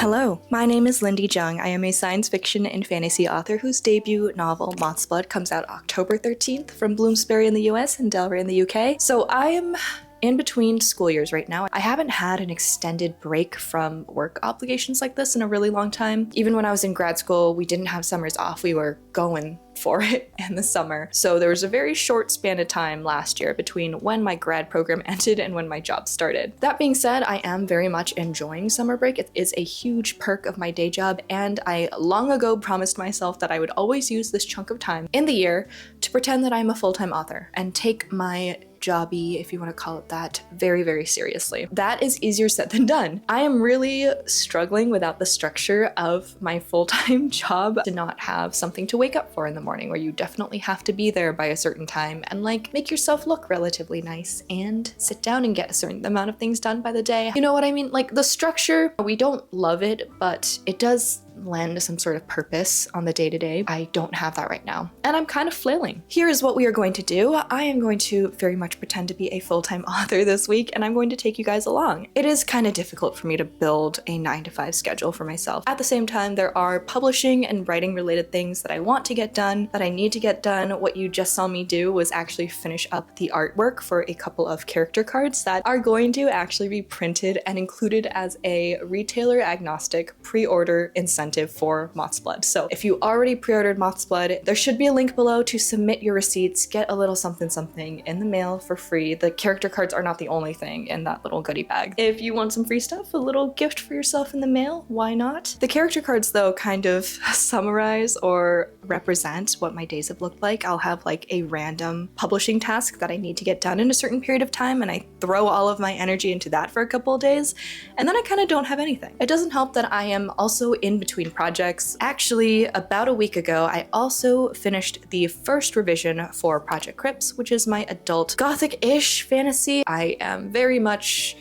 Hello, my name is Lindy Jung. I am a science fiction and fantasy author whose debut novel, MOTHSBLOOD, comes out October 13th from Bloomsbury in the US and Delray in the UK. So I am in between school years right now. I haven't had an extended break from work obligations like this in a really long time. Even when I was in grad school, we didn't have summers off. We were going for it in the summer. So there was a very short span of time last year between when my grad program ended and when my job started. That being said, I am very much enjoying summer break. It is a huge perk of my day job, and I long ago promised myself that I would always use this chunk of time in the year to pretend that I'm a full-time author and take my jobby, if you want to call it that, very, very seriously. That is easier said than done. I am really struggling without the structure of my full-time job to not have something to wake up for in the morning, where you definitely have to be there by a certain time and like make yourself look relatively nice and sit down and get a certain amount of things done by the day. You know what I mean? Like the structure, we don't love it, but it does lend some sort of purpose on the day-to-day. I don't have that right now, and I'm kind of flailing. Here is what we are going to do. I am going to very much pretend to be a full-time author this week, and I'm going to take you guys along. It is kind of difficult for me to build a 9-to-5 schedule for myself. At the same time, there are publishing and writing related things that I want to get done, that I need to get done. What you just saw me do was actually finish up the artwork for a couple of character cards that are going to actually be printed and included as a retailer agnostic pre-order incentive for MOTHSBLOOD. So if you already pre-ordered MOTHSBLOOD, there should be a link below to submit your receipts, get a little something something in the mail for free. The character cards are not the only thing in that little goodie bag. If you want some free stuff, a little gift for yourself in the mail, why not? The character cards though kind of summarize or represent what my days have looked like. I'll have like a random publishing task that I need to get done in a certain period of time, and I throw all of my energy into that for a couple of days, and then I kind of don't have anything. It doesn't help that I am also in between projects. Actually, about a week ago, I also finished the first revision for Project Crypts, which is my adult gothic-ish fantasy. I am very much,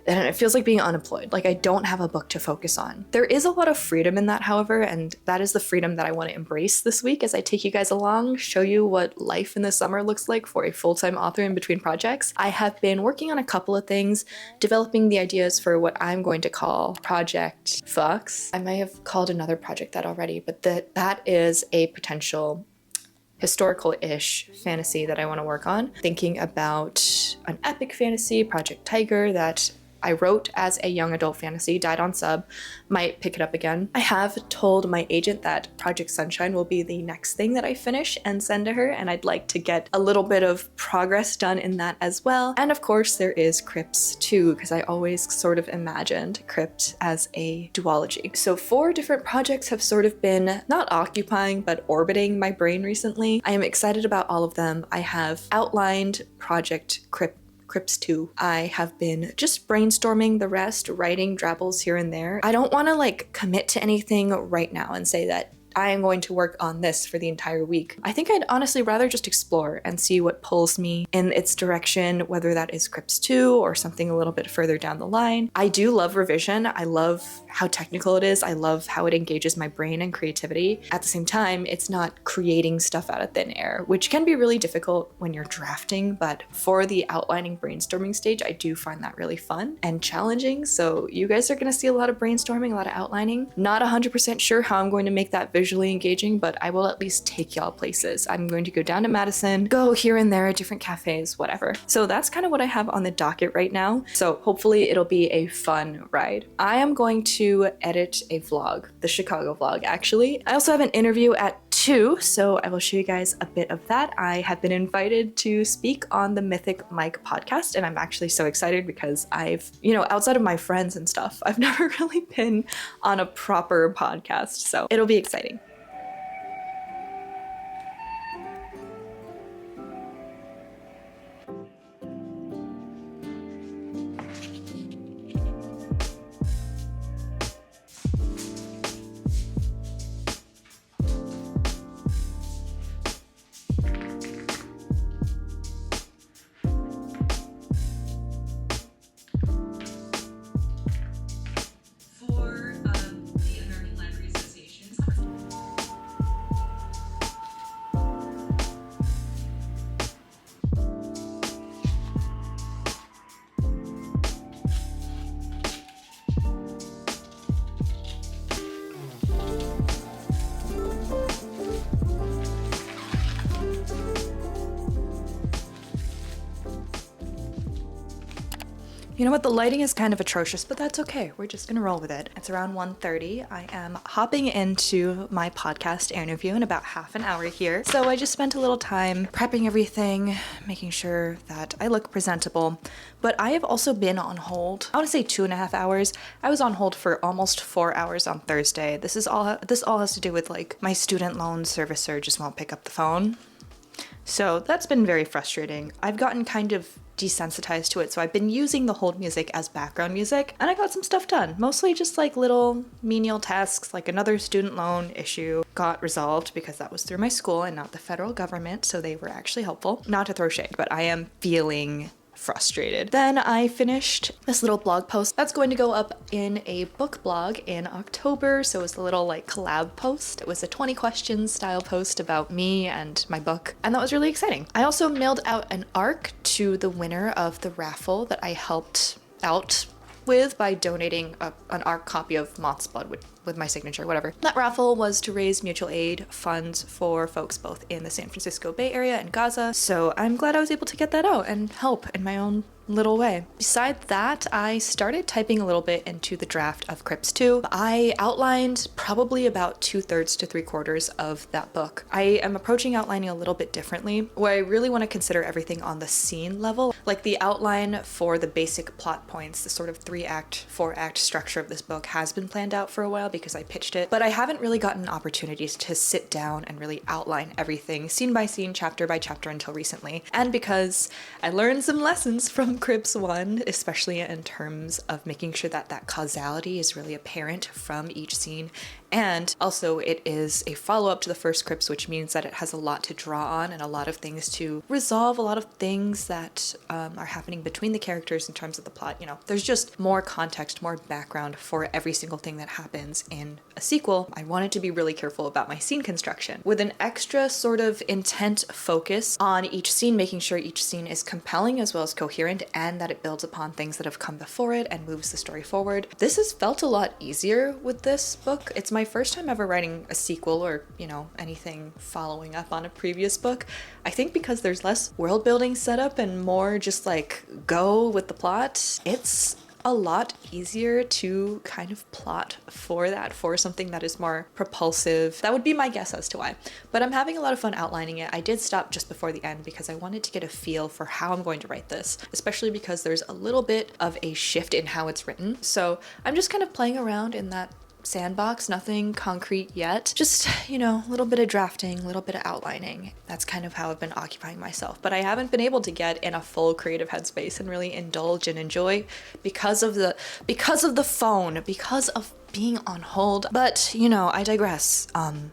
and it feels like being unemployed. Like I don't have a book to focus on. There is a lot of freedom in that, however, and that is the freedom that I want to embrace this week as I take you guys along, show you what life in the summer looks like for a full-time author in between projects. I have been working on a couple of things, developing the ideas for what I'm going to call Project Fox. I may have called another project that already, but that is a potential historical-ish fantasy that I want to work on. Thinking about an epic fantasy, Project Tiger, that I wrote as a young adult fantasy, died on sub, might pick it up again. I have told my agent that Project Sunshine will be the next thing that I finish and send to her, and I'd like to get a little bit of progress done in that as well. And of course there is Crypts too, because I always sort of imagined Crypt as a duology. So 4 different projects have sort of been not occupying, but orbiting my brain recently. I am excited about all of them. I have outlined Project Crypts 2. I have been just brainstorming the rest, writing drabbles here and there. I don't want to like commit to anything right now and say that I am going to work on this for the entire week. I think I'd honestly rather just explore and see what pulls me in its direction, whether that is Crypts 2 or something a little bit further down the line. I do love revision. I love how technical it is. I love how it engages my brain and creativity. At the same time, it's not creating stuff out of thin air, which can be really difficult when you're drafting, but for the outlining brainstorming stage, I do find that really fun and challenging. So you guys are gonna see a lot of brainstorming, a lot of outlining. Not 100% sure how I'm going to make that visually engaging, but I will at least take y'all places. I'm going to go down to Madison, go here and there, different cafes, whatever. So that's kind of what I have on the docket right now. So hopefully it'll be a fun ride. I am going to edit a vlog, the Chicago vlog actually. I also have an interview at 2, so I will show you guys a bit of that. I have been invited to speak on the Mythic Mike podcast, and I'm actually so excited because I've, outside of my friends and stuff, I've never really been on a proper podcast, so it'll be exciting. You know what, the lighting is kind of atrocious, but that's okay. We're just gonna roll with it. It's around 1:30. I am hopping into my podcast interview in about half an hour here. So I just spent a little time prepping everything, making sure that I look presentable. But I have also been on hold. I wanna say 2.5 hours. I was on hold for almost 4 hours on Thursday. This all has to do with like my student loan servicer just won't pick up the phone. So that's been very frustrating. I've gotten kind of desensitized to it, so I've been using the hold music as background music, and I got some stuff done. Mostly just like little menial tasks, like another student loan issue got resolved because that was through my school and not the federal government, so they were actually helpful. Not to throw shade, but I am feeling frustrated. Then I finished this little blog post that's going to go up in a book blog in October. So it was a little like collab post. It was a 20 questions style post about me and my book, and that was really exciting. I also mailed out an ARC to the winner of the raffle that I helped out with by donating an ARC copy of MOTHSBLOOD with my signature, whatever. That raffle was to raise mutual aid funds for folks both in the San Francisco Bay Area and Gaza, so I'm glad I was able to get that out and help in my own little way. Besides that, I started typing a little bit into the draft of Crips 2. I outlined probably about 2/3 to 3/4 of that book. I am approaching outlining a little bit differently, where I really want to consider everything on the scene level. Like the outline for the basic plot points, the sort of 3-act, 4-act structure of this book has been planned out for a while because I pitched it, but I haven't really gotten opportunities to sit down and really outline everything scene by scene, chapter by chapter until recently. And because I learned some lessons from Crips 1, especially in terms of making sure that that causality is really apparent from each scene. And also it is a follow-up to the first Crips, which means that it has a lot to draw on and a lot of things to resolve, a lot of things that are happening between the characters in terms of the plot. You know, there's just more context, more background for every single thing that happens in a sequel. I wanted to be really careful about my scene construction with an extra sort of intent focus on each scene, making sure each scene is compelling as well as coherent and that it builds upon things that have come before it and moves the story forward. This has felt a lot easier with this book. It's my first time ever writing a sequel or, you know, anything following up on a previous book. I think because there's less world building set up and more just like go with the plot, it's a lot easier to kind of plot for something that is more propulsive. That would be my guess as to why. But I'm having a lot of fun outlining it. I did stop just before the end because I wanted to get a feel for how I'm going to write this, especially because there's a little bit of a shift in how it's written. So I'm just kind of playing around in that sandbox, nothing concrete yet. Just, you know, a little bit of drafting, a little bit of outlining. That's kind of how I've been occupying myself. But I haven't been able to get in a full creative headspace and really indulge and enjoy because of the phone, because of being on hold. But, you know, I digress.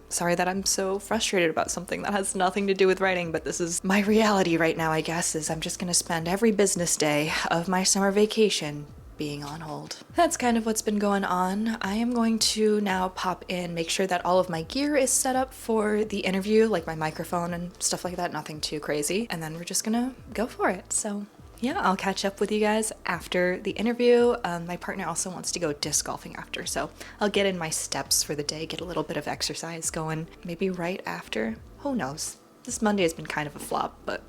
Sorry that I'm so frustrated about something that has nothing to do with writing, but this is my reality right now, I guess, is I'm just gonna spend every business day of my summer vacation being on hold. That's kind of what's been going on. I am going to now pop in, make sure that all of my gear is set up for the interview, like my microphone and stuff like that, nothing too crazy, and then we're just gonna go for it. So yeah, I'll catch up with you guys after the interview. My partner also wants to go disc golfing after, so I'll get in my steps for the day, get a little bit of exercise going, maybe right after. Who knows? This Monday has been kind of a flop, but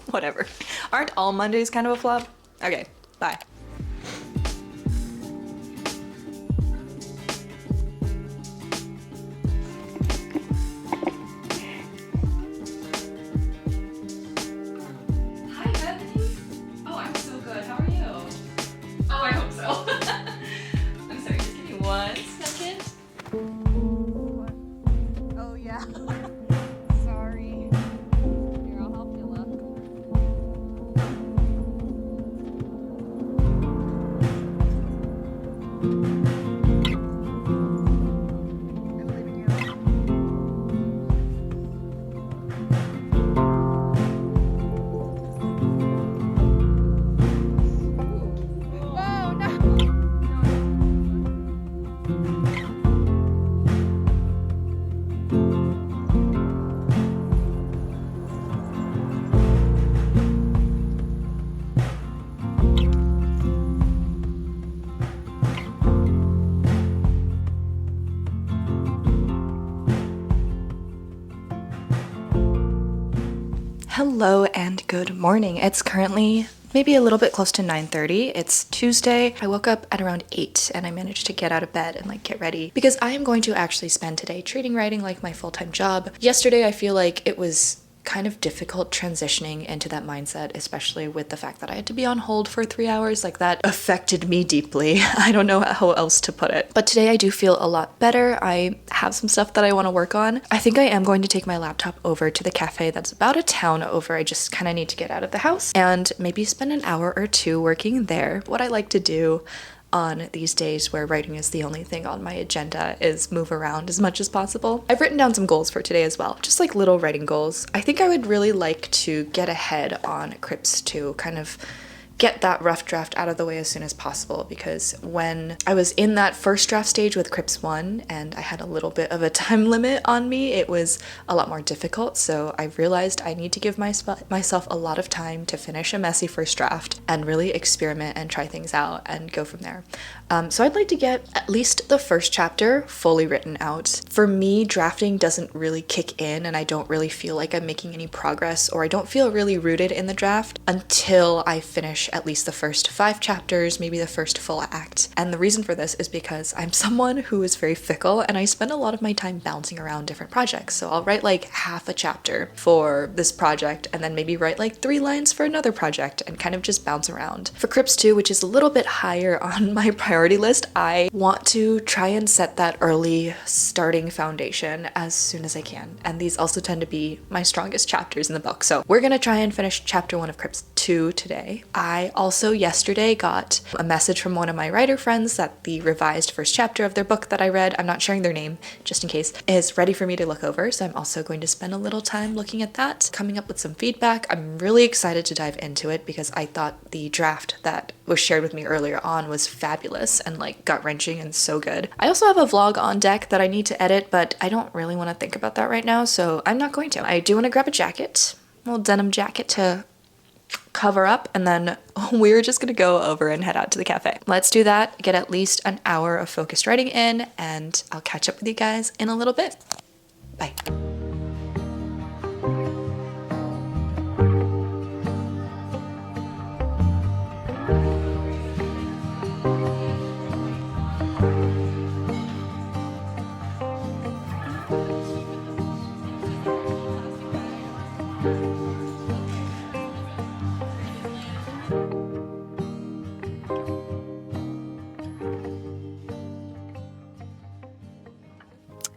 whatever. Aren't all Mondays kind of a flop? Okay, bye. Hello and good morning. It's currently maybe a little bit close to 9:30. It's Tuesday. I woke up at around 8 and I managed to get out of bed and like get ready because I am going to actually spend today treating writing like my full-time job. Yesterday, I feel like it was kind of difficult transitioning into that mindset, especially with the fact that I had to be on hold for 3 hours. Like that affected me deeply. I don't know how else to put it. But today I do feel a lot better. I have some stuff that I want to work on. I think I am going to take my laptop over to the cafe that's about a town over. I just kind of need to get out of the house and maybe spend an hour or two working there. What I like to do on these days where writing is the only thing on my agenda is move around as much as possible. I've written down some goals for today as well, just like little writing goals. I think I would really like to get ahead on Crips 2, kind of get that rough draft out of the way as soon as possible, because when I was in that first draft stage with Crips 1 and I had a little bit of a time limit on me, it was a lot more difficult. So I realized I need to give myself a lot of time to finish a messy first draft and really experiment and try things out and go from there. So I'd like to get at least the first chapter fully written out. For me, drafting doesn't really kick in and I don't really feel like I'm making any progress, or I don't feel really rooted in the draft until I finish at least the first 5 chapters, maybe the first full act. And the reason for this is because I'm someone who is very fickle and I spend a lot of my time bouncing around different projects. So I'll write like half a chapter for this project and then maybe write like 3 lines for another project and kind of just bounce around. For Crips 2, which is a little bit higher on my priority list, I want to try and set that early starting foundation as soon as I can. And these also tend to be my strongest chapters in the book. So we're gonna try and finish chapter 1 of Crips 2 today. I also yesterday got a message from one of my writer friends that the revised first chapter of their book that I read, I'm not sharing their name just in case, is ready for me to look over. So I'm also going to spend a little time looking at that, coming up with some feedback. I'm really excited to dive into it because I thought the draft that was shared with me earlier on was fabulous and like gut-wrenching and so good. I also have a vlog on deck that I need to edit, but I don't really want to think about that right now, so I'm not going to. I do want to grab a jacket, a little denim jacket to cover up, and then we're just gonna go over and head out to the cafe. Let's do that, get at least an hour of focused writing in, and I'll catch up with you guys in a little bit. Bye.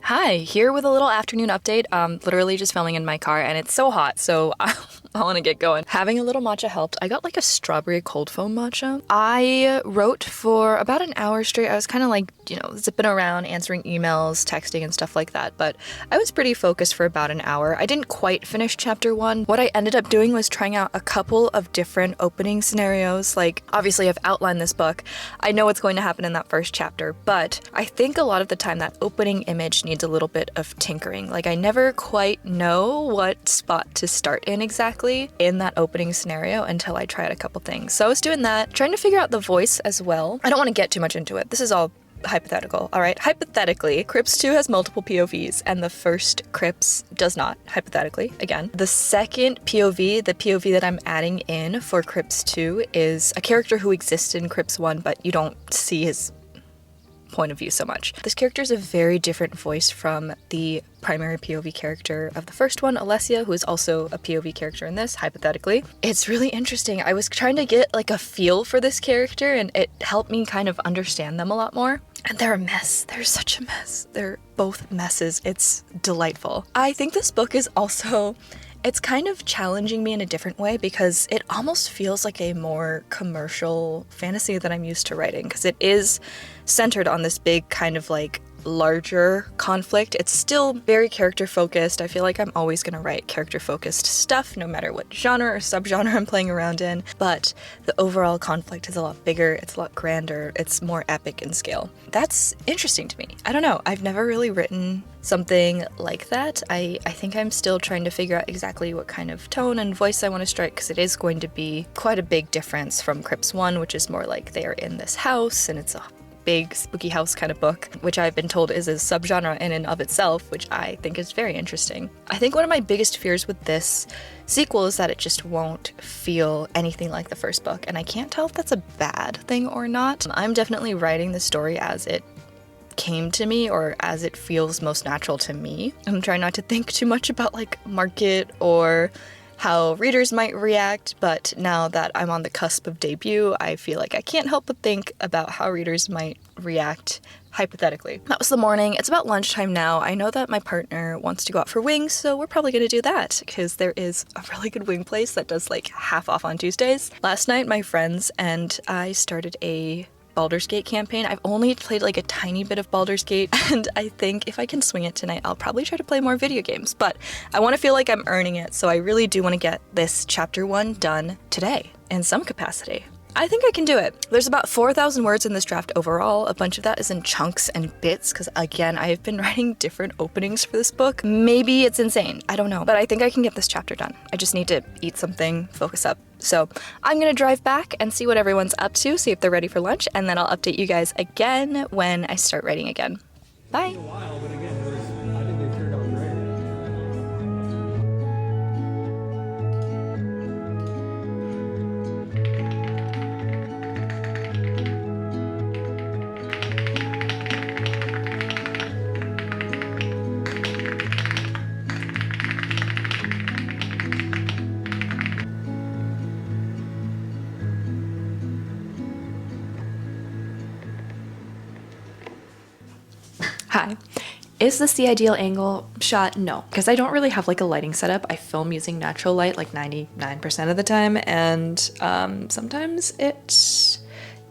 Hi, here with a little afternoon update. Literally just filming in my car and it's so hot, so I want to get going. Having a little matcha helped. I got like a strawberry cold foam matcha. I wrote for about an hour straight. I was kind of like, you know, zipping around, answering emails, texting and stuff like that, but I was pretty focused for about an hour. I didn't quite finish chapter 1. What I ended up doing was trying out a couple of different opening scenarios. Like, obviously I've outlined this book. I know what's going to happen in that first chapter, but I think a lot of the time that opening image needs a little bit of tinkering. Like, I never quite know what spot to start in exactly in that opening scenario until I tried a couple things. So I was doing that, trying to figure out the voice as well. I don't want to get too much into it. This is all hypothetical, all right? Hypothetically, Crips 2 has multiple POVs and the first Crips does not, hypothetically, again. The second POV, the POV that I'm adding in for Crips 2, is a character who exists in Crips 1, but you don't see his point of view so much. This character is a very different voice from the primary POV character of the first one, Alessia, who is also a POV character in this, hypothetically. It's really interesting. I was trying to get like a feel for this character and it helped me kind of understand them a lot more. And they're a mess. They're such a mess. They're both messes. It's delightful. I think this book is also, it's kind of challenging me in a different way because it almost feels like a more commercial fantasy that I'm used to writing, because it is centered on this big kind of like larger conflict. It's still very character focused. I feel like I'm always going to write character focused stuff no matter what genre or subgenre I'm playing around in, but the overall conflict is a lot bigger, it's a lot grander, it's more epic in scale. That's interesting to me. I don't know, I've never really written something like that. I think I'm still trying to figure out exactly what kind of tone and voice I want to strike, because it is going to be quite a big difference from Crips 1, which is more like they are in this house and it's a big spooky house kind of book, which I've been told is a subgenre in and of itself, which I think is very interesting. I think one of my biggest fears with this sequel is that it just won't feel anything like the first book, and I can't tell if that's a bad thing or not. I'm definitely writing the story as it came to me, or as it feels most natural to me. I'm trying not to think too much about like market or how readers might react, but now that I'm on the cusp of debut, I feel like I can't help but think about how readers might react hypothetically. That was the morning. It's about lunchtime now. I know that my partner wants to go out for wings, so we're probably gonna do that because there is a really good wing place that does like half off on Tuesdays. Last night, my friends and I started a Baldur's Gate campaign. I've only played like a tiny bit of Baldur's Gate, and I think if I can swing it tonight, I'll probably try to play more video games, but I want to feel like I'm earning it, so I really do want to get this chapter 1 done today in some capacity. I think I can do it. There's about 4,000 words in this draft overall. A bunch of that is in chunks and bits because, again, I've been writing different openings for this book. Maybe it's insane. I don't know. But I think I can get this chapter done. I just need to eat something, focus up. So I'm gonna drive back and see what everyone's up to, see if they're ready for lunch, and then I'll update you guys again when I start writing again. Bye. Hi. Is this the ideal angle shot? No, because I don't really have like a lighting setup. I film using natural light like 99% of the time, and sometimes it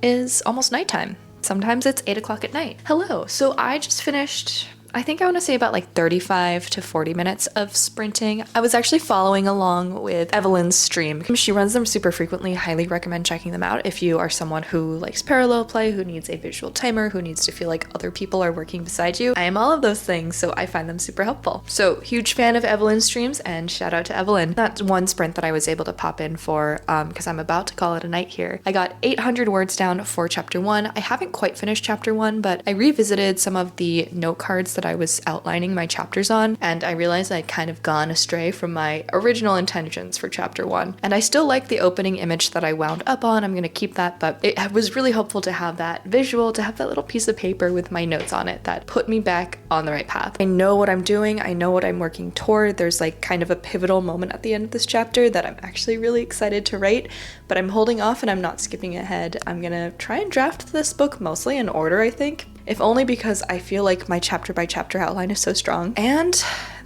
is almost nighttime. Sometimes it's 8 o'clock at night. Hello. So I just finished, I think I want to say about like 35 to 40 minutes of sprinting. I was actually following along with Evelyn's stream. She runs them super frequently. Highly recommend checking them out if you are someone who likes parallel play, who needs a visual timer, who needs to feel like other people are working beside you. I am all of those things, so I find them super helpful. So huge fan of Evelyn's streams, and shout out to Evelyn. That's one sprint that I was able to pop in for because I'm about to call it a night here. I got 800 words down for chapter 1. I haven't quite finished chapter 1, but I revisited some of the note cards that I was outlining my chapters on, and I realized I'd kind of gone astray from my original intentions for chapter 1. And I still like the opening image that I wound up on. I'm gonna keep that, but it was really helpful to have that visual, to have that little piece of paper with my notes on it that put me back on the right path. I know what I'm doing. I know what I'm working toward. There's like kind of a pivotal moment at the end of this chapter that I'm actually really excited to write, but I'm holding off and I'm not skipping ahead. I'm gonna try and draft this book mostly in order, I think. If only because I feel like my chapter by chapter outline is so strong. And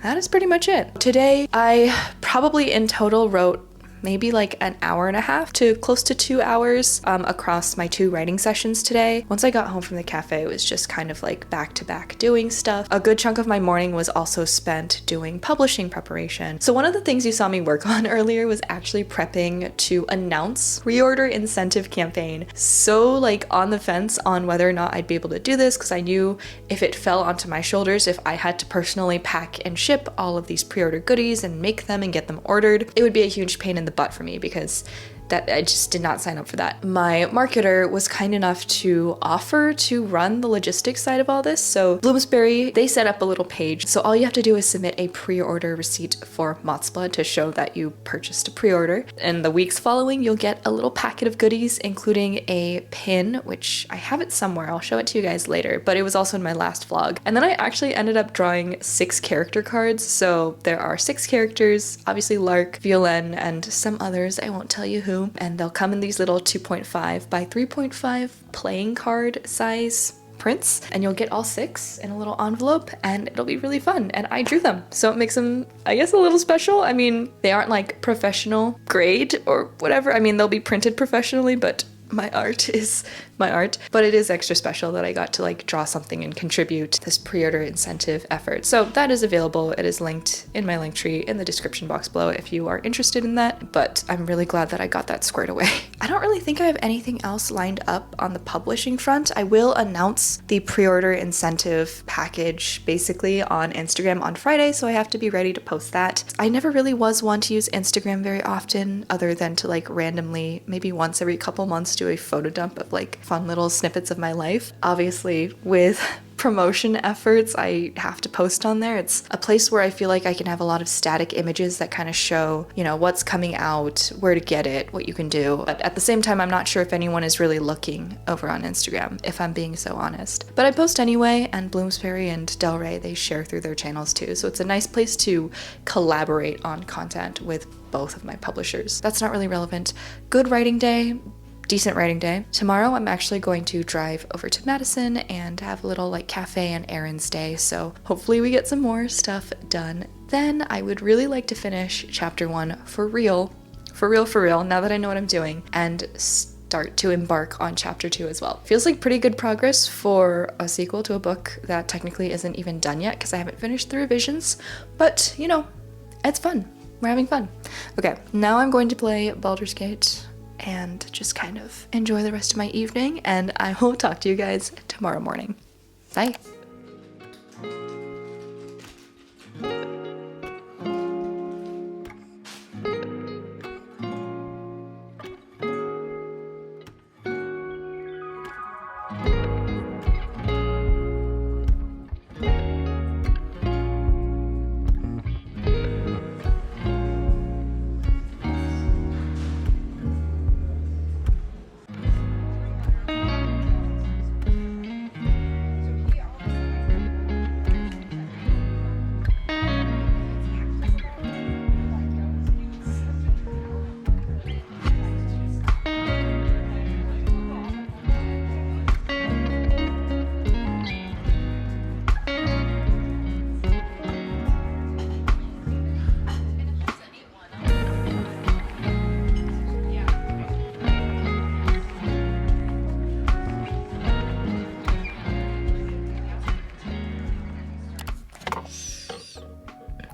that is pretty much it. Today, I probably in total wrote maybe like an hour and a half to close to 2 hours across my 2 writing sessions today. Once I got home from the cafe, it was just kind of like back to back doing stuff. A good chunk of my morning was also spent doing publishing preparation. So one of the things you saw me work on earlier was actually prepping to announce pre-order incentive campaign. So like on the fence on whether or not I'd be able to do this, because I knew if it fell onto my shoulders, if I had to personally pack and ship all of these pre-order goodies and make them and get them ordered, it would be a huge pain in the butt for me because that I just did not sign up for that. My marketer was kind enough to offer to run the logistics side of all this. So Bloomsbury, they set up a little page. So all you have to do is submit a pre-order receipt for MOTHSBLOOD to show that you purchased a pre-order. In the weeks following, you'll get a little packet of goodies, including a pin, which I have it somewhere. I'll show it to you guys later, but it was also in my last vlog. And then I actually ended up drawing 6 character cards. So there are 6 characters, obviously Lark, Violaine, and some others. I won't tell you who. And they'll come in these little 2.5 by 3.5 playing card size prints, and you'll get all 6 in a little envelope, and it'll be really fun. And I drew them, so it makes them, I guess, a little special. I mean, they aren't like professional grade or whatever. I mean, they'll be printed professionally, but my art is my art, but it is extra special that I got to like draw something and contribute to this pre-order incentive effort. So that is available. It is linked in my link tree in the description box below if you are interested in that, but I'm really glad that I got that squared away. I don't really think I have anything else lined up on the publishing front. I will announce the pre-order incentive package basically on Instagram on Friday, so I have to be ready to post that. I never really was one to use Instagram very often, other than to like randomly, maybe once every couple months, do a photo dump of like fun little snippets of my life. Obviously, with promotion efforts, I have to post on there. It's a place where I feel like I can have a lot of static images that kind of show, you know, what's coming out, where to get it, what you can do. But at the same time, I'm not sure if anyone is really looking over on Instagram, if I'm being so honest. But I post anyway, and Bloomsbury and Del Rey, they share through their channels too. So it's a nice place to collaborate on content with both of my publishers. That's not really relevant. Good writing day. Decent writing day. Tomorrow I'm actually going to drive over to Madison and have a little like cafe and errands day, so hopefully we get some more stuff done. Then I would really like to finish chapter 1 for real, now that I know what I'm doing, and start to embark on chapter 2 as well. Feels like pretty good progress for a sequel to a book that technically isn't even done yet because I haven't finished the revisions, but you know, it's fun. We're having fun. Okay, now I'm going to play Baldur's Gate and just kind of enjoy the rest of my evening, and I will talk to you guys tomorrow morning. Bye.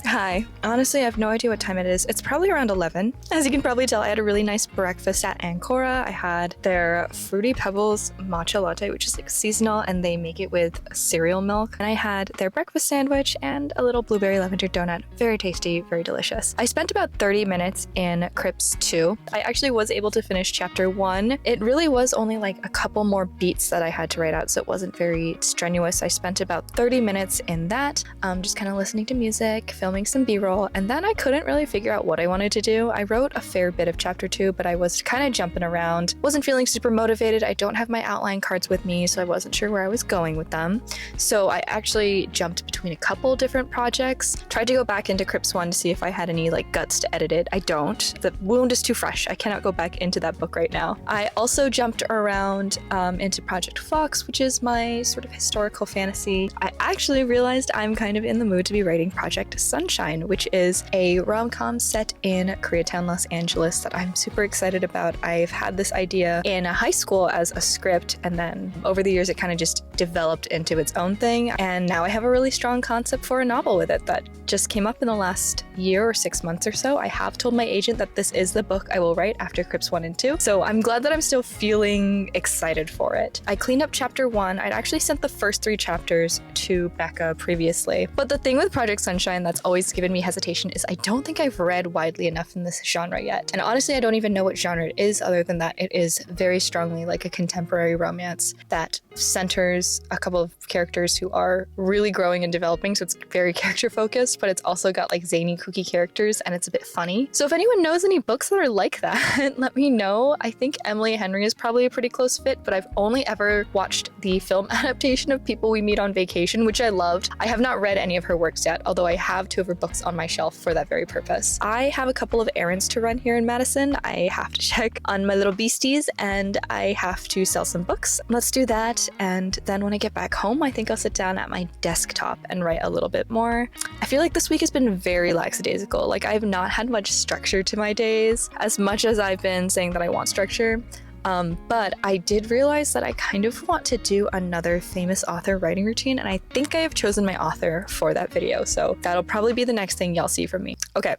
Hi. Honestly, I have no idea what time it is. It's probably around 11. As you can probably tell, I had a really nice breakfast at Ancora. I had their Fruity Pebbles matcha latte, which is like seasonal, and they make it with cereal milk. And I had their breakfast sandwich and a little blueberry lavender donut. Very tasty, very delicious. I spent about 30 minutes in Crypts 2. I actually was able to finish chapter 1. It really was only like a couple more beats that I had to write out, so it wasn't very strenuous. I spent about 30 minutes in that, just kind of listening to music, filming some b-roll, and then I couldn't really figure out what I wanted to do. I wrote a fair bit of chapter 2, but I was kind of jumping around, wasn't feeling super motivated. I don't have my outline cards with me, so I wasn't sure where I was going with them. So I actually jumped between a couple different projects, tried to go back into Crypts 1 to see if I had any like guts to edit it. I don't. The wound is too fresh. I cannot go back into that book right now. I also jumped around into Project Fox, which is my sort of historical fantasy. I actually realized I'm kind of in the mood to be writing Project Sunshine, which is a rom-com set in Koreatown, Los Angeles that I'm super excited about. I've had this idea in high school as a script, and then over the years it kind of just developed into its own thing, and now I have a really strong concept for a novel with it that just came up in the last year or 6 months or so. I have told my agent that this is the book I will write after Crypts 1 and 2, so I'm glad that I'm still feeling excited for it. I cleaned up chapter 1. I'd actually sent the first 3 chapters to Becca previously, but the thing with Project Sunshine that's always given me hesitation is I don't think I've read widely enough in this genre yet. And honestly, I don't even know what genre it is, other than that it is very strongly like a contemporary romance that centers a couple of characters who are really growing and developing, so it's very character focused, but it's also got like zany, kooky characters, and it's a bit funny. So if anyone knows any books that are like that, let me know. I think Emily Henry is probably a pretty close fit, but I've only ever watched the film adaptation of People We Meet on Vacation, which I loved. I have not read any of her works yet, although I have 2 of her books on my shelf for that very purpose. I have a couple of errands to run here in Madison. I have to check on my little beasties, and I have to sell some books. Let's do that, and then when I get back home, I think I'll sit down at my desktop and write a little bit more. I feel like this week has been very lackadaisical. Like, I've not had much structure to my days, as much as I've been saying that I want structure. But I did realize that I kind of want to do another famous author writing routine, and I think I have chosen my author for that video, so that'll probably be the next thing y'all see from me. Okay,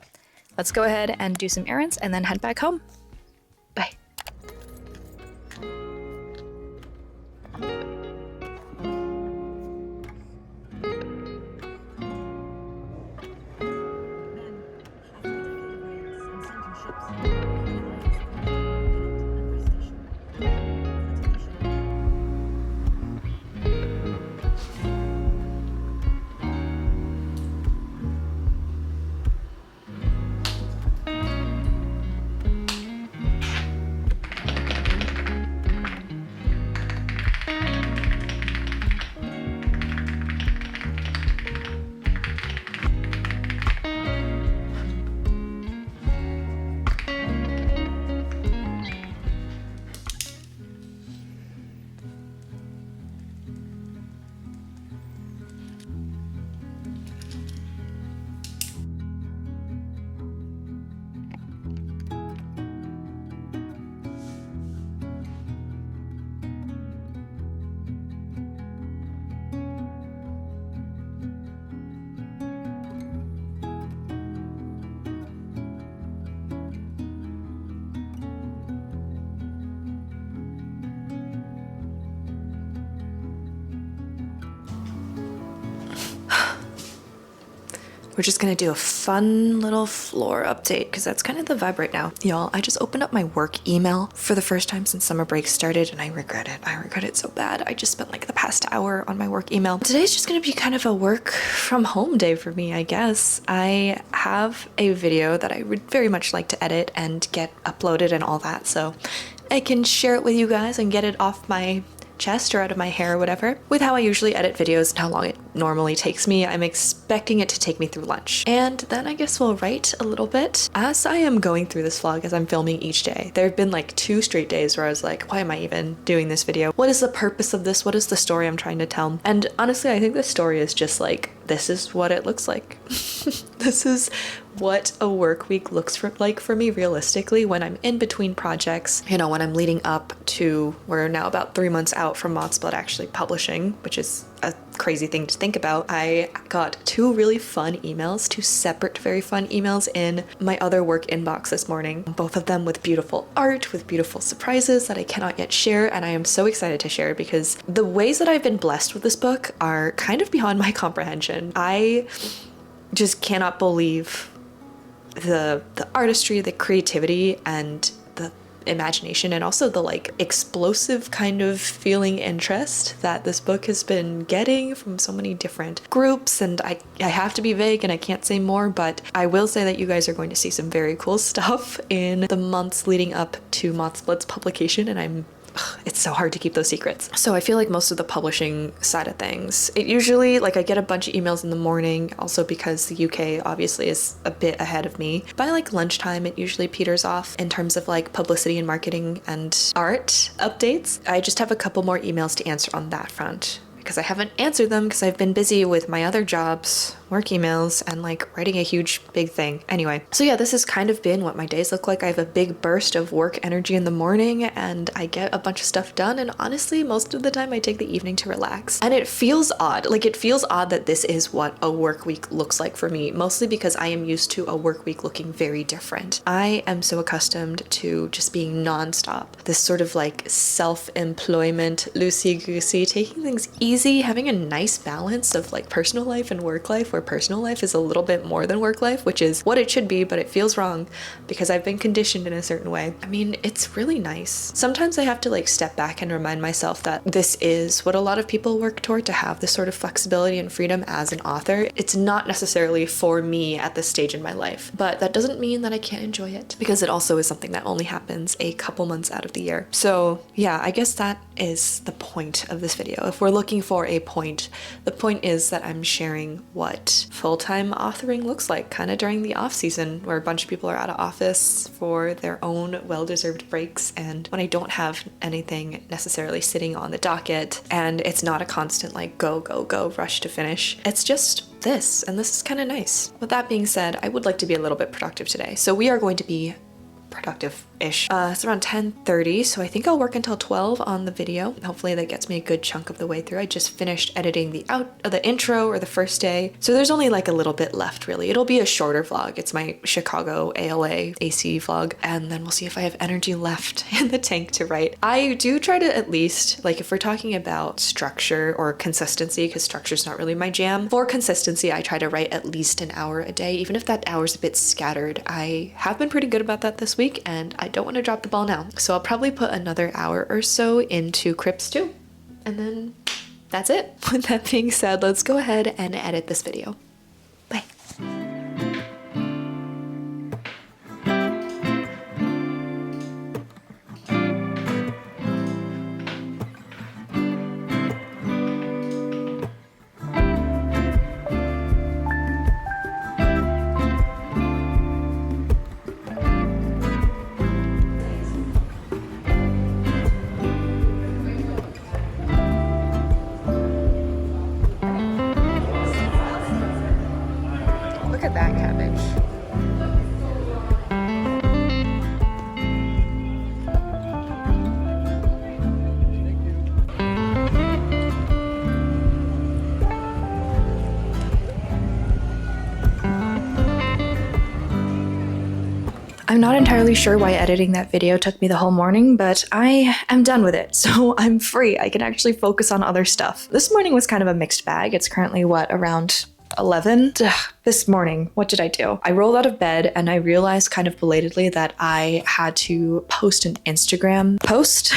let's go ahead and do some errands and then head back home. Bye. we're just gonna do a fun little floor update because that's kind of the vibe right now. Y'all, I just opened up my work email for the first time since summer break started and I regret it. I regret it so bad. I just spent like the past hour on my work email. Today's just gonna be kind of a work from home day for me, I guess. I have a video that I would very much like to edit and get uploaded and all that, so I can share it with you guys and get it off my chest or out of my hair or whatever. With how I usually edit videos and how long it normally takes me, I'm expecting it to take me through lunch. And then I guess we'll write a little bit as I am going through this vlog, as I'm filming each day. There have been like 2 straight days where I was like, why am I even doing this video? What is the purpose of this? What is the story I'm trying to tell? And honestly, I think the story is just like, this is what it looks like. This is what a work week looks like for me realistically when I'm in between projects. You know, when I'm leading up to, we're now about 3 months out from MOTHSBLOOD actually publishing, which is a crazy thing to think about. I got 2 really fun emails, 2 separate very fun emails in my other work inbox this morning, both of them with beautiful art, with beautiful surprises that I cannot yet share, and I am so excited to share because the ways that I've been blessed with this book are kind of beyond my comprehension. I just cannot believe the artistry, the creativity, and the imagination, and also the like explosive kind of feeling interest that this book has been getting from so many different groups. And I have to be vague and I can't say more, but I will say that you guys are going to see some very cool stuff in the months leading up to MOTHSBLOOD's publication, and it's so hard to keep those secrets. So I feel like most of the publishing side of things, it usually, like, I get a bunch of emails in the morning, also because the UK obviously is a bit ahead of me. By like lunchtime, it usually peters off in terms of like publicity and marketing and art updates. I just have a couple more emails to answer on that front, because I haven't answered them because I've been busy with my other jobs, work emails, and like writing a huge big thing. Anyway, so yeah, this has kind of been what my days look like. I have a big burst of work energy in the morning and I get a bunch of stuff done, and honestly, most of the time I take the evening to relax. And it feels odd. Like, it feels odd that this is what a work week looks like for me, mostly because I am used to a work week looking very different. I am so accustomed to just being nonstop. This sort of like self-employment, loosey-goosey, taking things easy, having a nice balance of like personal life and work life, where personal life is a little bit more than work life, which is what it should be, but it feels wrong because I've been conditioned in a certain way. I mean, it's really nice. Sometimes I have to like step back and remind myself that this is what a lot of people work toward, to have this sort of flexibility and freedom as an author. It's not necessarily for me at this stage in my life, but that doesn't mean that I can't enjoy it, because it also is something that only happens a couple months out of the year. So yeah, I guess that is the point of this video. If we're looking for a point, the point is that I'm sharing what full-time authoring looks like kind of during the off season, where a bunch of people are out of office for their own well-deserved breaks, and when I don't have anything necessarily sitting on the docket and it's not a constant like go rush to finish. It's just this, and this is kind of nice. With that being said, I would like to be a little bit productive today, so we are going to be productive-ish. It's around 10:30, so I think I'll work until 12 on the video. Hopefully that gets me a good chunk of the way through. I just finished editing the intro, or the first day, so there's only like a little bit left really. It'll be a shorter vlog. It's my Chicago ALA AC vlog, and then we'll see if I have energy left in the tank to write. I do try to, at least, like if we're talking about structure or consistency, because structure's not really my jam, for consistency I try to write at least an hour a day, even if that hour's a bit scattered. I have been pretty good about that this week, and I don't want to drop the ball now. So I'll probably put another hour or so into Crips too. And then that's it. With that being said, let's go ahead and edit this video. Bye. Look at that cabbage. I'm not entirely sure why editing that video took me the whole morning, but I am done with it, so I'm free. I can actually focus on other stuff. This morning was kind of a mixed bag. It's currently, what, around 11. This morning, what did I do? I rolled out of bed and I realized kind of belatedly that I had to post an Instagram post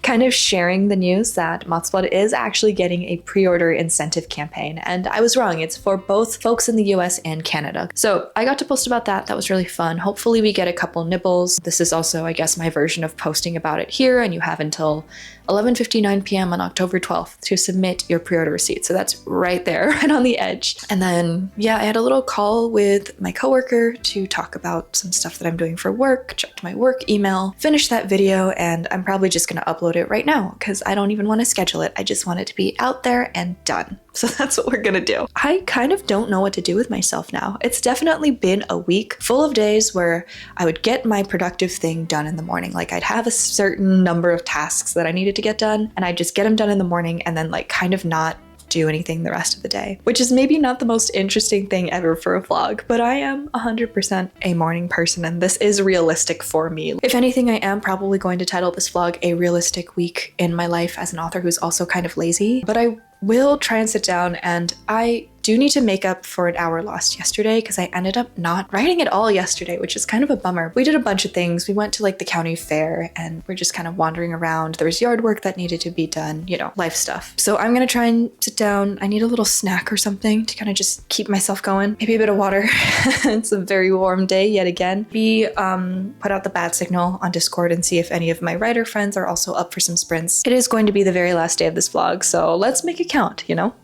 kind of sharing the news that MOTHSBLOOD is actually getting a pre-order incentive campaign. And I was wrong. It's for both folks in the US and Canada. So I got to post about that. That was really fun. Hopefully we get a couple nibbles. This is also, I guess, my version of posting about it here, and you have until 11:59 p.m. on October 12th to submit your pre-order receipt. So that's right there, right on the edge. And then, yeah, I had a little call with my coworker to talk about some stuff that I'm doing for work, checked my work email, finished that video, and I'm probably just gonna upload it right now because I don't even want to schedule it. I just want it to be out there and done. So that's what we're gonna do. I kind of don't know what to do with myself now. It's definitely been a week full of days where I would get my productive thing done in the morning. Like I'd have a certain number of tasks that I needed to get done, and I'd just get them done in the morning and then like kind of not do anything the rest of the day, which is maybe not the most interesting thing ever for a vlog, but I am 100% a morning person and this is realistic for me. If anything, I am probably going to title this vlog a realistic week in my life as an author who's also kind of lazy, but I will try and sit down, and I do need to make up for an hour lost yesterday because I ended up not writing at all yesterday, which is kind of a bummer. We did a bunch of things. We went to like the county fair and we're just kind of wandering around. There was yard work that needed to be done, you know, life stuff. So I'm gonna try and sit down. I need a little snack or something to kind of just keep myself going. Maybe a bit of water. It's a very warm day yet again. Put out the bat signal on Discord and see if any of my writer friends are also up for some sprints. It is going to be the very last day of this vlog, so let's make it count, you know?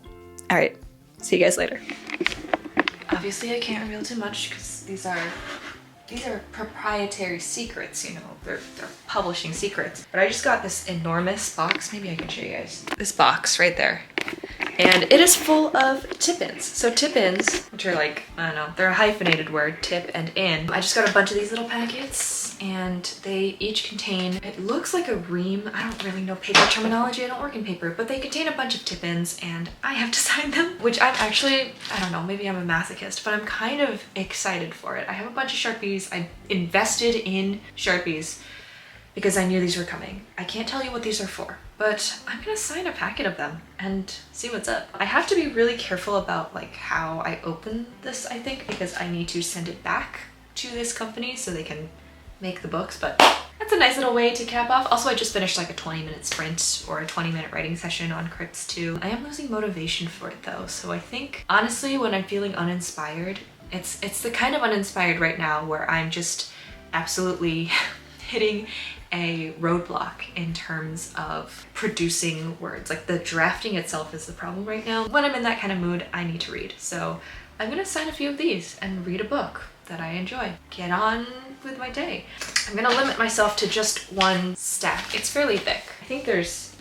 All right. See you guys later. Obviously I can't reveal too much because these are proprietary secrets, you know, they're publishing secrets. But I just got this enormous box. Maybe I can show you guys. This box right there. And it is full of tip-ins. So tip-ins, which are like, I don't know, they're a hyphenated word, tip and in. I just got a bunch of these little packets and they each contain, it looks like a ream. I don't really know paper terminology. I don't work in paper, but they contain a bunch of tip-ins and I have to sign them, which I'm actually, I don't know, maybe I'm a masochist, but I'm kind of excited for it. I have a bunch of Sharpies. I invested in Sharpies because I knew these were coming. I can't tell you what these are for, but I'm gonna sign a packet of them and see what's up. I have to be really careful about like how I open this, I think, because I need to send it back to this company so they can make the books, but that's a nice little way to cap off. Also, I just finished like a 20-minute sprint or a 20-minute writing session on Crypts 2. I am losing motivation for it though, so I think honestly when I'm feeling uninspired, it's the kind of uninspired right now where I'm just absolutely hitting a roadblock in terms of producing words. Like the drafting itself is the problem right now. When I'm in that kind of mood, I need to read. So I'm gonna sign a few of these and read a book that I enjoy. Get on with my day. I'm gonna limit myself to just one stack. It's fairly thick. I think there's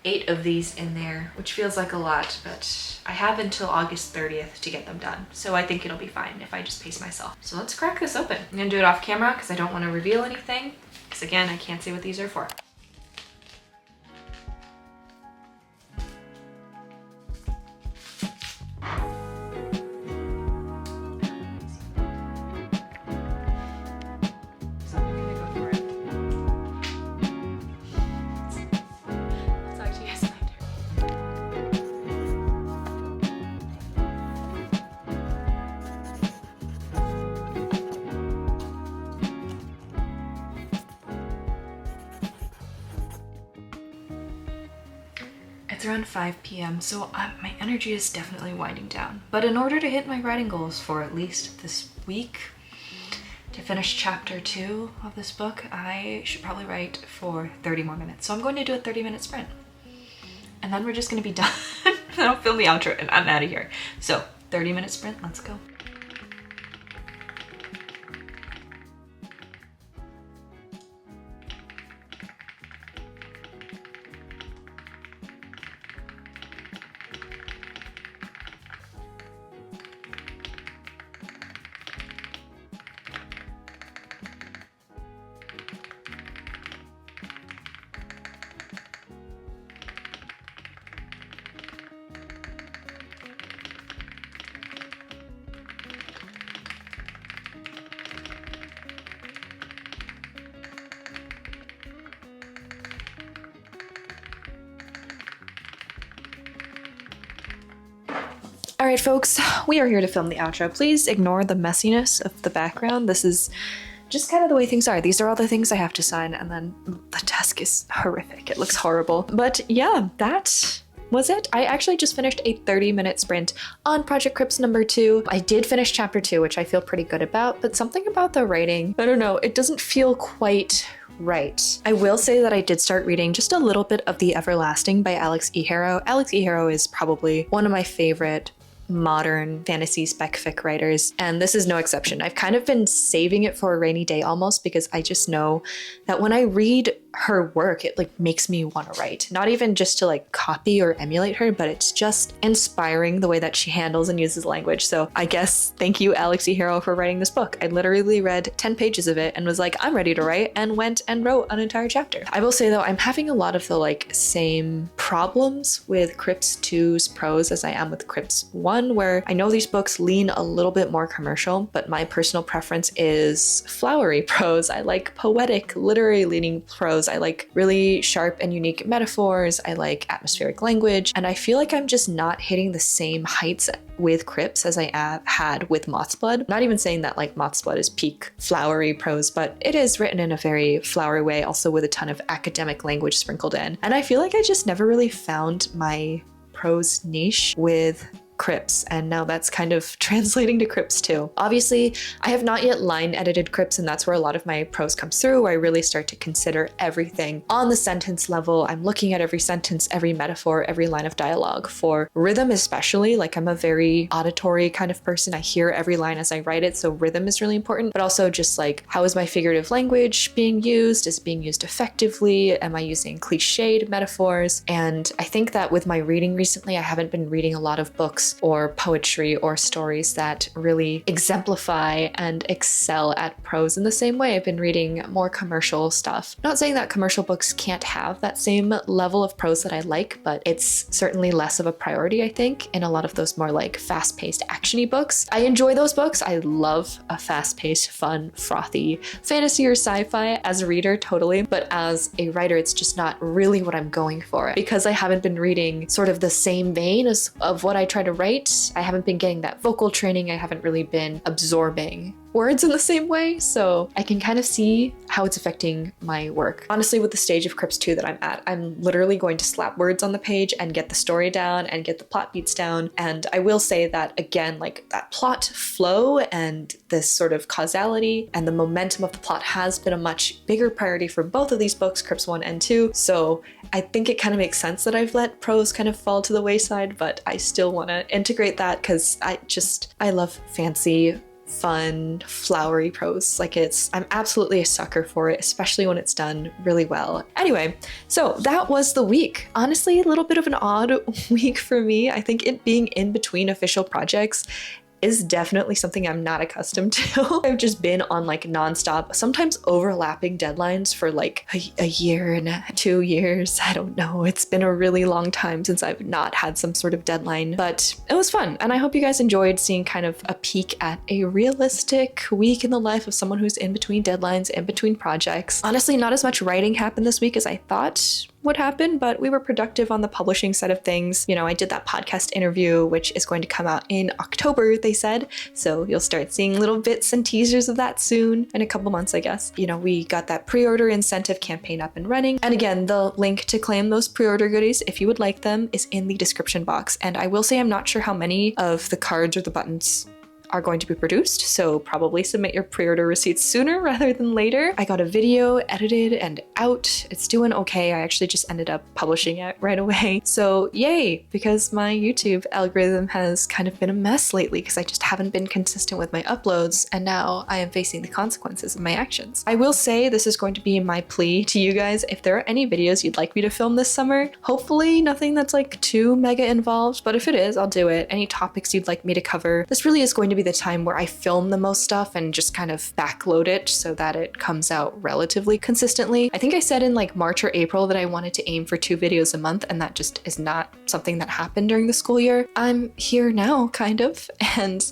8 of these in there, which feels like a lot, but I have until August 30th to get them done. So I think it'll be fine if I just pace myself. So let's crack this open. I'm gonna do it off camera because I don't want to reveal anything. Because again, I can't say what these are for. It's around 5 p.m. so my energy is definitely winding down. But in order to hit my writing goals for at least this week, to finish chapter 2 of this book, I should probably write for 30 more minutes. So I'm going to do a 30-minute sprint. And then we're just going to be done. I'll film the outro and I'm out of here. So 30-minute sprint, let's go. right, folks, we are here to film the outro. Please ignore the messiness of the background. This is just kind of the way things are. These are all the things I have to sign, and then the desk is horrific. It looks horrible. But yeah, that was it. I actually just finished a 30-minute sprint on Project Crypts #2. I did finish chapter 2, which I feel pretty good about, but something about the writing, I don't know, it doesn't feel quite right. I will say that I did start reading just a little bit of The Everlasting by Alex E. Harrow. Alex E. Harrow is probably one of my favorite modern fantasy spec fic writers, and this is no exception. I've kind of been saving it for a rainy day almost, because I just know that when I read her work, it like makes me want to write. Not even just to like copy or emulate her, but it's just inspiring the way that she handles and uses language. So I guess thank you, Alex E. Harrow, for writing this book. I literally read 10 pages of it and was like, I'm ready to write, and went and wrote an entire chapter. I will say though, I'm having a lot of the like same problems with Crypts 2's prose as I am with Crypts 1, where I know these books lean a little bit more commercial, but my personal preference is flowery prose. I like poetic, literary leaning prose. I like really sharp and unique metaphors. I like atmospheric language, and I feel like I'm just not hitting the same heights with Crypts as I had with MOTHSBLOOD. Not even saying that like MOTHSBLOOD is peak flowery prose, but it is written in a very flowery way, also with a ton of academic language sprinkled in. And I feel like I just never really found my prose niche with Crypts, and now that's kind of translating to Crypts too. Obviously, I have not yet line edited Crypts, and that's where a lot of my prose comes through, where I really start to consider everything on the sentence level. I'm looking at every sentence, every metaphor, every line of dialogue. For rhythm especially, like I'm a very auditory kind of person. I hear every line as I write it, so rhythm is really important, but also just like, how is my figurative language being used? Is it being used effectively? Am I using cliched metaphors? And I think that with my reading recently, I haven't been reading a lot of books or poetry or stories that really exemplify and excel at prose in the same way. I've been reading more commercial stuff. Not saying that commercial books can't have that same level of prose that I like, but it's certainly less of a priority, I think, in a lot of those more like fast-paced action-y books. I enjoy those books. I love a fast-paced, fun, frothy fantasy or sci-fi as a reader, totally. But as a writer, it's just not really what I'm going for, because I haven't been reading sort of the same vein of what I try to write. I haven't been getting that vocal training. I haven't really been absorbing words in the same way, so I can kind of see how it's affecting my work. Honestly, with the stage of Crypts 2 that I'm at, I'm literally going to slap words on the page and get the story down and get the plot beats down. And I will say that again, like that plot flow and this sort of causality and the momentum of the plot has been a much bigger priority for both of these books, Crypts 1 and 2. So I think it kind of makes sense that I've let prose kind of fall to the wayside, but I still want to integrate that because I love fancy, fun, flowery prose. Like I'm absolutely a sucker for it, especially when it's done really well. Anyway, so that was the week. Honestly, a little bit of an odd week for me. I think it being in between official projects is definitely something I'm not accustomed to. I've just been on like nonstop, sometimes overlapping deadlines for like a year and 2 years. I don't know. It's been a really long time since I've not had some sort of deadline, but it was fun. And I hope you guys enjoyed seeing kind of a peek at a realistic week in the life of someone who's in between deadlines, in between projects. Honestly, not as much writing happened this week as I thought would happen, but we were productive on the publishing side of things. You know, I did that podcast interview, which is going to come out in October, they said. So you'll start seeing little bits and teasers of that soon, in a couple months, I guess. You know, we got that pre-order incentive campaign up and running. And again, the link to claim those pre-order goodies, if you would like them, is in the description box. And I will say I'm not sure how many of the cards or the buttons are going to be produced, so probably submit your pre-order receipts sooner rather than later. I got a video edited and out. It's doing okay. I actually just ended up publishing it right away. So yay, because my YouTube algorithm has kind of been a mess lately because I just haven't been consistent with my uploads, and now I am facing the consequences of my actions. I will say this is going to be my plea to you guys. If there are any videos you'd like me to film this summer, hopefully nothing that's like too mega involved, but if it is, I'll do it. Any topics you'd like me to cover, this really is going to be the time where I film the most stuff and just kind of backload it so that it comes out relatively consistently. I think I said in like March or April that I wanted to aim for 2 videos a month, and that just is not something that happened during the school year. I'm here now, kind of, and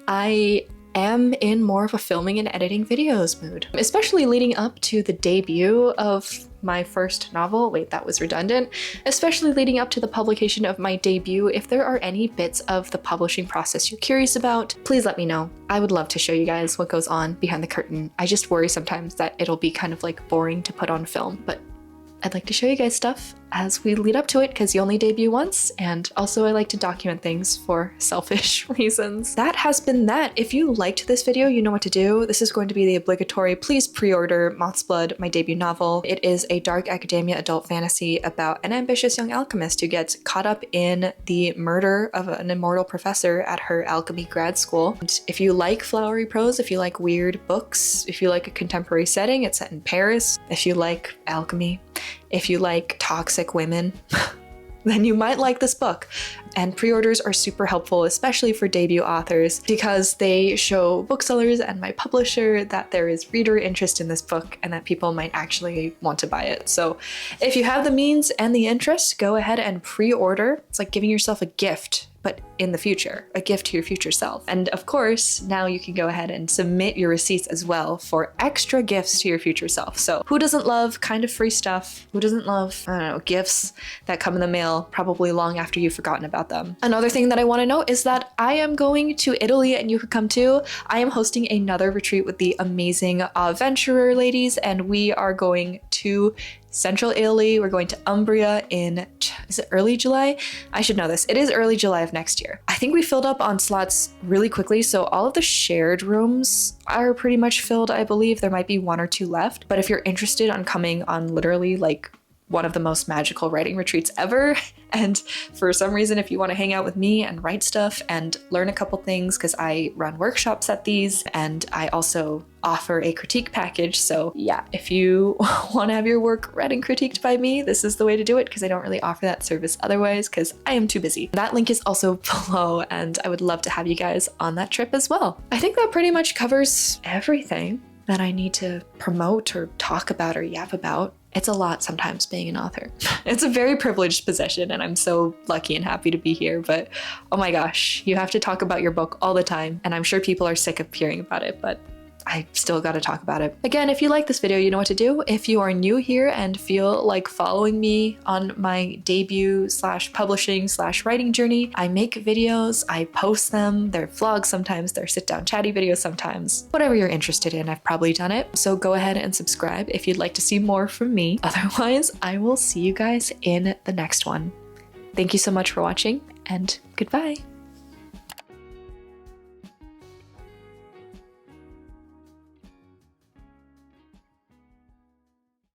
I am in more of a filming and editing videos mood, especially leading up to the debut of my first novel. Wait, that was redundant. Especially leading up to the publication of my debut. If there are any bits of the publishing process you're curious about, please let me know. I would love to show you guys what goes on behind the curtain. I just worry sometimes that it'll be kind of like boring to put on film, but I'd like to show you guys stuff as we lead up to it because you only debut once, and also I like to document things for selfish reasons. That has been that. If you liked this video, you know what to do. This is going to be the obligatory please pre-order Mothsblood, my debut novel. It is a dark academia adult fantasy about an ambitious young alchemist who gets caught up in the murder of an immortal professor at her alchemy grad school. And if you like flowery prose, if you like weird books, if you like a contemporary setting, it's set in Paris. If you like alchemy, if you like toxic women, then you might like this book. And pre-orders are super helpful, especially for debut authors, because they show booksellers and my publisher that there is reader interest in this book and that people might actually want to buy it. So if you have the means and the interest, go ahead and pre-order. It's like giving yourself a gift, but in the future, a gift to your future self. And of course, now you can go ahead and submit your receipts as well for extra gifts to your future self. So who doesn't love kind of free stuff? Who doesn't love, I don't know, gifts that come in the mail probably long after you've forgotten about them? Another thing that I want to note is that I am going to Italy and you could come too. I am hosting another retreat with the amazing Adventurer ladies, and we are going to Central Italy. We're going to Umbria in, is it early July? I should know this. It is early July of next year. I think we filled up on slots really quickly, so all of the shared rooms are pretty much filled, I believe. There might be 1 or 2 left, but if you're interested on coming on literally like one of the most magical writing retreats ever, and for some reason if you want to hang out with me and write stuff and learn a couple things, because I run workshops at these and I also offer a critique package. So yeah, if you want to have your work read and critiqued by me, this is the way to do it, because I don't really offer that service otherwise because I am too busy. That link is also below and I would love to have you guys on that trip as well. I think that pretty much covers everything that I need to promote or talk about or yap about. It's a lot sometimes being an author. It's a very privileged position and I'm so lucky and happy to be here, but oh my gosh, you have to talk about your book all the time and I'm sure people are sick of hearing about it, but I still gotta talk about it. Again, if you like this video, you know what to do. If you are new here and feel like following me on my debut / publishing / writing journey, I make videos, I post them, they're vlogs sometimes, they're sit down chatty videos sometimes. Whatever you're interested in, I've probably done it. So go ahead and subscribe if you'd like to see more from me. Otherwise, I will see you guys in the next one. Thank you so much for watching and goodbye.